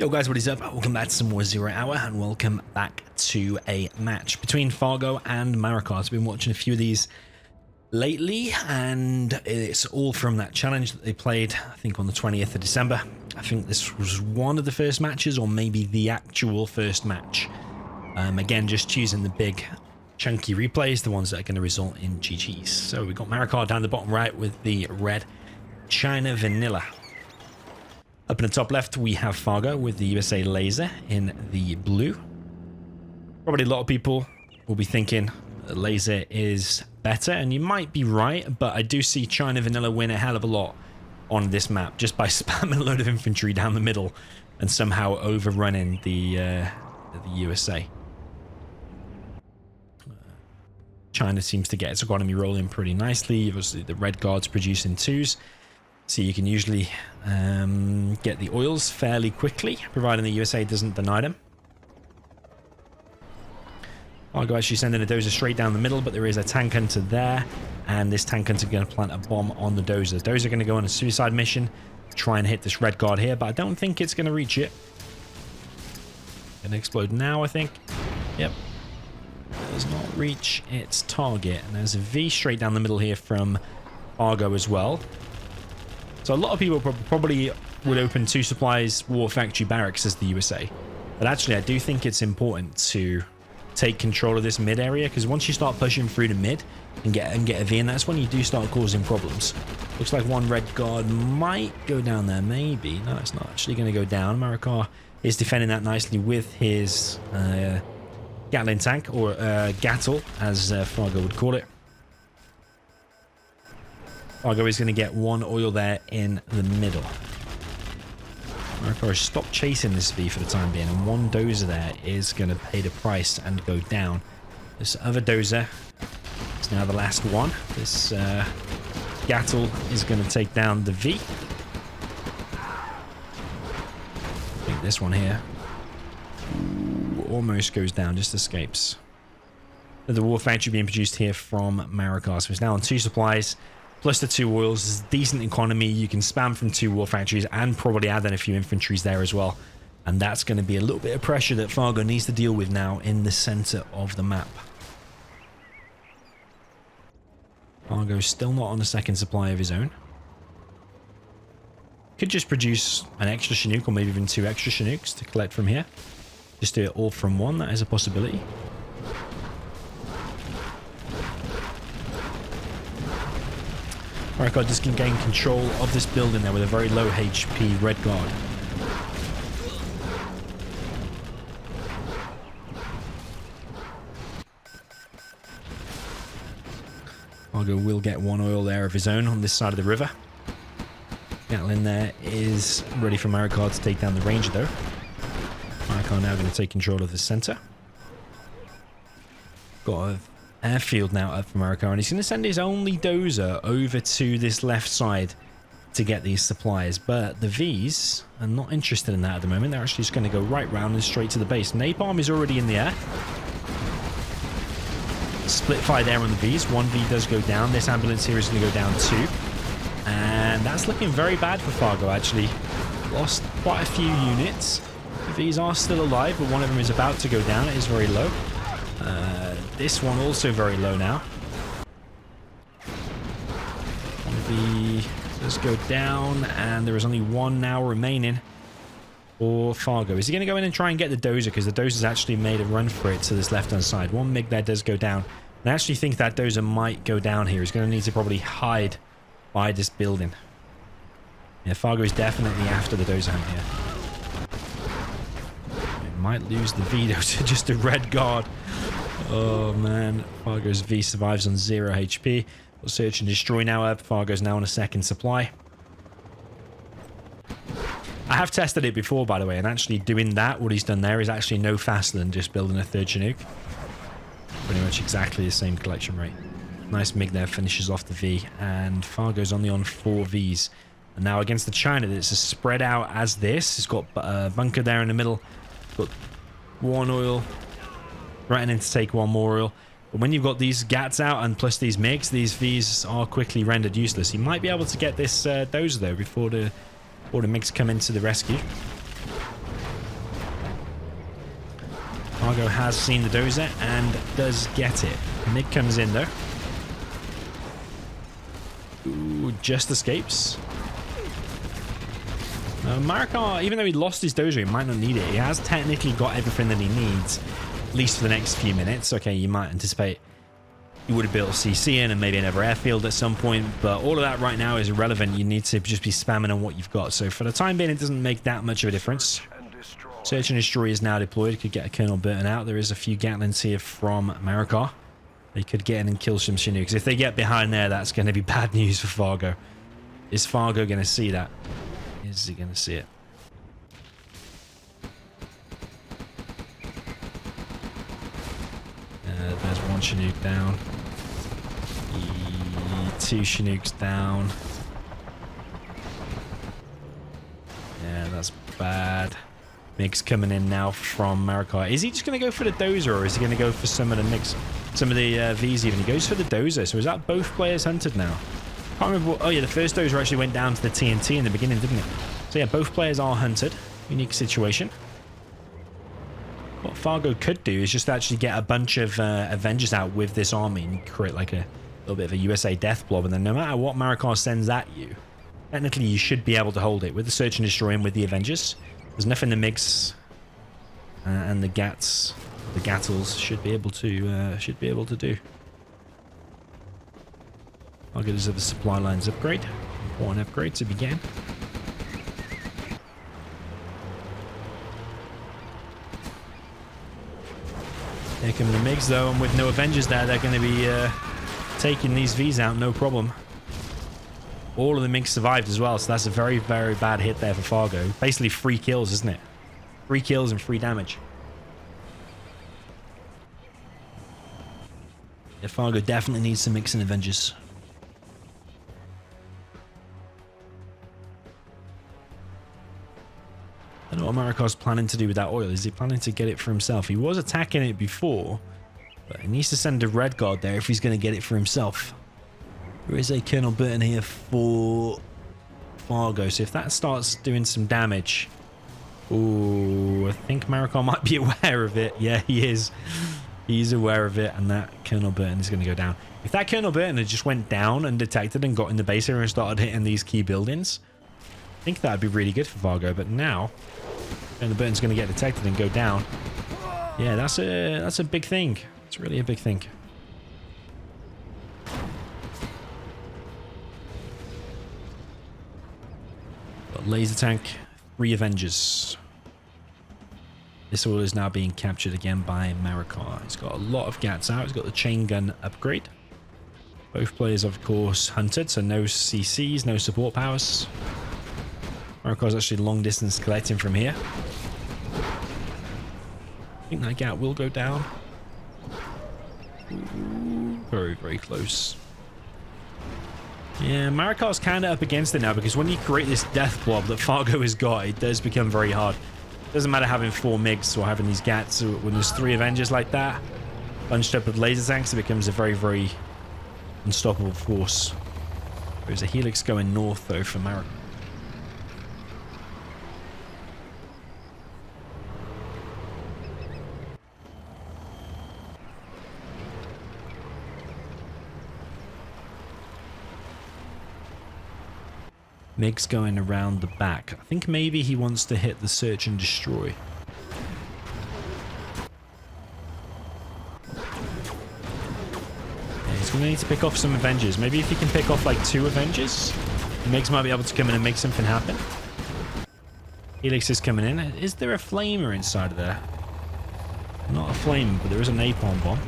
Yo guys, what is up? Welcome back to some more Zero Hour and welcome back to a match between Fargo and Marakar. I've been watching a few of these lately and it's all from that challenge that they played, I think on the 20th of December. I think this was one of the first matches or maybe the actual first match. Again, just choosing the big chunky replays, the ones that are going to result in GGs. So we've got Marakar down the bottom right with the red China Vanilla. Up in the top left, we have Fargo with the USA Laser in the blue. Probably a lot of people will be thinking that Laser is better, and you might be right, but I do see China Vanilla win a hell of a lot on this map just by spamming a load of infantry down the middle and somehow overrunning the USA. China seems to get its economy rolling pretty nicely. Obviously, the red guards produce in twos. So you can usually get the oils fairly quickly, providing the USA doesn't deny them. Fargo actually sending a dozer straight down the middle, but there is a tank hunter there, and this tank hunter is going to plant a bomb on the dozer. Dozer going to go on a suicide mission, try and hit this red guard here, but I don't think it's going to reach it. Going to explode now, I think. Yep. Does not reach its target, and there's a V straight down the middle here from Fargo as well. So a lot of people probably would open two supplies war factory barracks as the USA. But actually, I do think it's important to take control of this mid area, because once you start pushing through the mid and get a V, and that's when you do start causing problems. Looks like one red guard might go down there, maybe. No, it's not actually going to go down. Marakar is defending that nicely with his Gatling tank, or Gattle, as Fargo would call it. Fargo is going to get one oil there in the middle. Marakar has stopped chasing this V for the time being, and one dozer there is going to pay the price and go down. This other dozer is now the last one. This Gattle is going to take down the V. I think this one here almost goes down, just escapes. The war factory being produced here from Marakar, so it's now on two supplies. Plus the two oils is decent economy. You can spam from two war factories and probably add in a few infantries there as well. And that's going to be a little bit of pressure that Fargo needs to deal with now in the center of the map. Fargo's still not on a second supply of his own. Could just produce an extra Chinook, or maybe even two extra Chinooks to collect from here. Just do it all from one. That is a possibility. Marakar just can gain control of this building there with a very low HP red guard. Fargo will get one oil there of his own on this side of the river. Gatling there is ready for Marakar to take down the ranger though. Marakar now going to take control of the center. Got a airfield now up for Marakar, and he's going to send his only dozer over to this left side to get these supplies, but the Vs are not interested in that at the moment. They're actually just going to go right round and straight to the base. Napalm is already in the air. Split fire there on the Vs. One V does go down. This ambulance here is going to go down too, and that's looking very bad for Fargo. Actually lost quite a few units. The Vs are still alive, but one of them is about to go down. It is very low. This one also very low now. One V does go down, and there is only one now remaining for Fargo. Is he going to go in and try and get the dozer? Because the dozer's actually made a run for it to this left-hand side. One MiG there does go down. And I actually think that dozer might go down here. He's going to need to probably hide by this building. Yeah, Fargo is definitely after the dozer hunt here. It might lose the V dozer, just a red guard. Oh man, Fargo's V survives on 0 HP. We'll search and destroy now up. Fargo's now on a second supply. I have tested it before, by the way, and actually doing that, what he's done there, is actually no faster than just building a third Chinook. Pretty much exactly the same collection rate. Nice MiG there, finishes off the V, and Fargo's only on 4 Vs. And now against the China, it's a spread out as this. It's got a bunker there in the middle. Got one oil. Threatening to take one more oil. But when you've got these GATs out and plus these MiGs, these Vs are quickly rendered useless. He might be able to get this dozer though before the MiGs come into the rescue. Fargo has seen the dozer and does get it. Nick comes in though. Ooh, just escapes. Marakar, even though he lost his dozer, he might not need it. He has technically got everything that he needs, at least for the next few minutes. Okay, you might anticipate you would have built CC in and maybe another airfield at some point, but all of that right now is irrelevant. You need to just be spamming on what you've got. So for the time being, it doesn't make that much of a difference. Search and destroy is now deployed. Could get a Colonel Burton out. There is a few Gatlins here from Marakar. They could get in and kill some Chinooks. If they get behind there, that's going to be bad news for Fargo. Is Fargo going to see that? Is he going to see it? There's one Chinook down. Two Chinooks down. Yeah, that's bad. Mix coming in now from Marakar. Is he just going to go for the dozer, or is he going to go for some of the mix, some of the V's even? He goes for the dozer. So is that both players hunted now? Can't remember what, oh yeah, the first dozer actually went down to the TNT in the beginning, didn't it? So yeah, both players are hunted. Unique situation. What Fargo could do is just actually get a bunch of Avengers out with this army and create like a little bit of a USA death blob, and then no matter what Marakar sends at you, technically you should be able to hold it with the search and destroy and with the Avengers. There's nothing the MiGs and the Gats, the Gattles should be able to do. I'll get us the supply lines upgrade. Important upgrade to begin. Here come the MiGs though, and with no Avengers there, they're going to be taking these Vs out, no problem. All of the MiGs survived as well, so that's a very, very bad hit there for Fargo. Basically 3 kills, isn't it? 3 kills and 3 damage. Yeah, Fargo definitely needs some MiGs and Avengers. I don't know what Marakar's planning to do with that oil. Is he planning to get it for himself? He was attacking it before, but he needs to send a red guard there if he's going to get it for himself. There is a Colonel Burton here for Fargo, so if that starts doing some damage... Ooh, I think Marakar might be aware of it. Yeah, he is. He's aware of it, and that Colonel Burton is going to go down. If that Colonel Burton had just went down undetected and got in the base area and started hitting these key buildings, I think that would be really good for Fargo, but now... Colonel Burton's going to get detected and go down. Yeah, that's a big thing. It's really a big thing. Got laser tank, 3 Avengers. This oil is now being captured again by Marakar. He's got a lot of Gats out. He's got the chain gun upgrade. Both players, of course, hunted, so no CCs, no support powers. Marakar's actually long distance collecting from here. I think that Gat will go down. Ooh, very, very close. Yeah, Marakar's kind of up against it now, because when you create this death blob that Fargo has got, it does become very hard. It doesn't matter having 4 MiGs or having these Gats. When there's 3 Avengers like that, bunched up with laser tanks, it becomes a very, very unstoppable force. There's a helix going north, though, for Marakar. MiG's going around the back. I think maybe he wants to hit the search and destroy. Yeah, he's going to need to pick off some Avengers. Maybe if he can pick off like 2 Avengers, MiGs might be able to come in and make something happen. Helix is coming in. Is there a flamer inside of there? Not a flame, but there is a napalm bomb.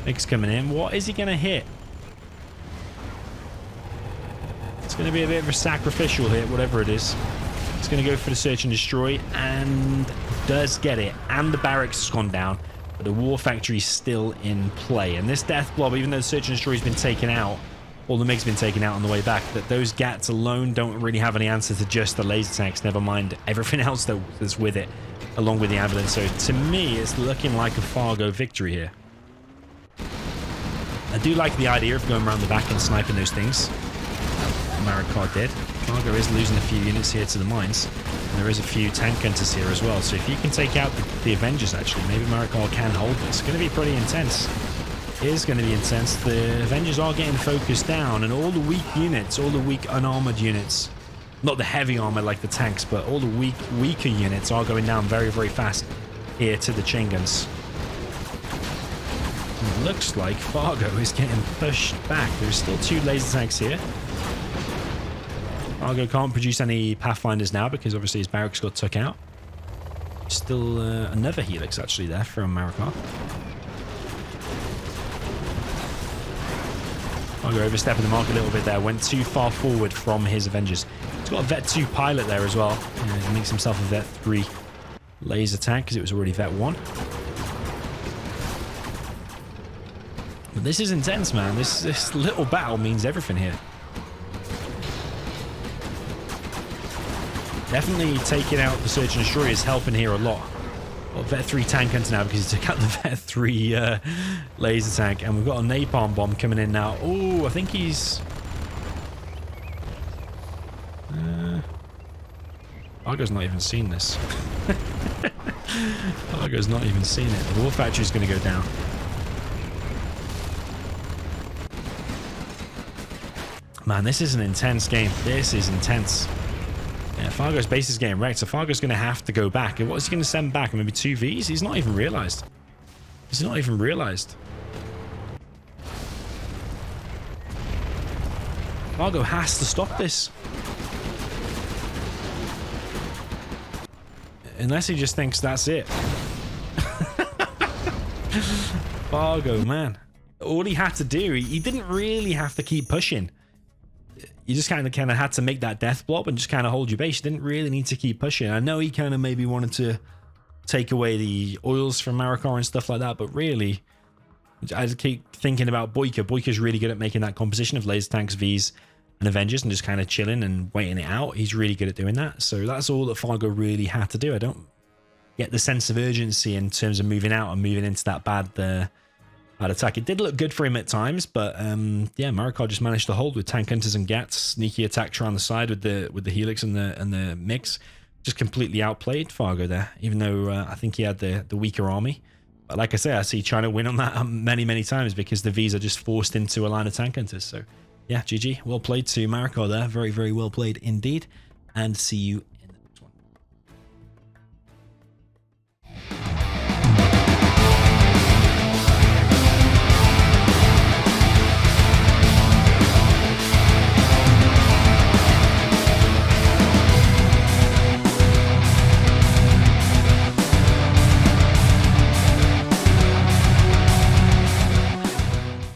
MiG's coming in. What is he going to hit? It's going to be a bit of a sacrificial hit, whatever it is. It's going to go for the search and destroy, and does get it. And the barracks has gone down, but the war factory is still in play. And this death blob, even though the search and destroy has been taken out, all the MiGs been taken out on the way back, that those Gats alone don't really have any answer to just the laser tanks, never mind everything else that's with it, along with the ambulance. So to me, it's looking like a Fargo victory here. I do like the idea of going around the back and sniping those things. Marakar did. Fargo is losing a few units here to the mines. And there is a few tank hunters here as well. So if you can take out the Avengers, actually, maybe Marakar can hold this. It's going to be pretty intense. It is going to be intense. The Avengers are getting focused down, and all the weak units, all the weak unarmored units, not the heavy armor like the tanks, but all the weaker units are going down very, very fast here to the chain guns. It looks like Fargo is getting pushed back. There's still 2 laser tanks here. Fargo can't produce any Pathfinders now because obviously his barracks got took out. Still another Helix actually there from Marakar. Fargo overstepping the mark a little bit there. Went too far forward from his Avengers. He's got a Vet 2 pilot there as well. He makes himself a Vet 3 laser tank because it was already Vet 1. But this is intense, man. This little battle means everything here. Definitely taking out the Search and Destroy is helping here a lot. Got Vet 3 tank hunter now because he took out the Vet 3 laser tank. And we've got a napalm bomb coming in now. Oh, I think he's... Fargo's not even seen this. Fargo's not even seen it. The war factory is going to go down. Man, this is an intense game. This is intense. Yeah, Fargo's base is getting wrecked, so Fargo's going to have to go back. And what is he going to send back? Maybe 2 Vs? He's not even realized. He's not even realized. Fargo has to stop this. Unless he just thinks that's it. Fargo, man. All he had to do, he didn't really have to keep pushing. You just kind of had to make that death blob and just kind of hold your base. You didn't really need to keep pushing. I know he kind of maybe wanted to take away the oils from Marakar and stuff like that, but really, I just keep thinking about Boyka. Boyka's really good at making that composition of laser tanks, Vs, and Avengers and just kind of chilling and waiting it out. He's really good at doing that. So that's all that Fargo really had to do. I don't get the sense of urgency in terms of moving out and moving into that bad attack. It did look good for him at times, but yeah, Marakar just managed to hold with tank hunters and gats. Sneaky attacks around the side with the Helix and the mix. Just completely outplayed Fargo there, even though I think he had the weaker army. But like I say, I see China win on that many times because the Vs are just forced into a line of tank hunters. So yeah, GG. Well played to Marakar there. Very, very well played indeed. And see you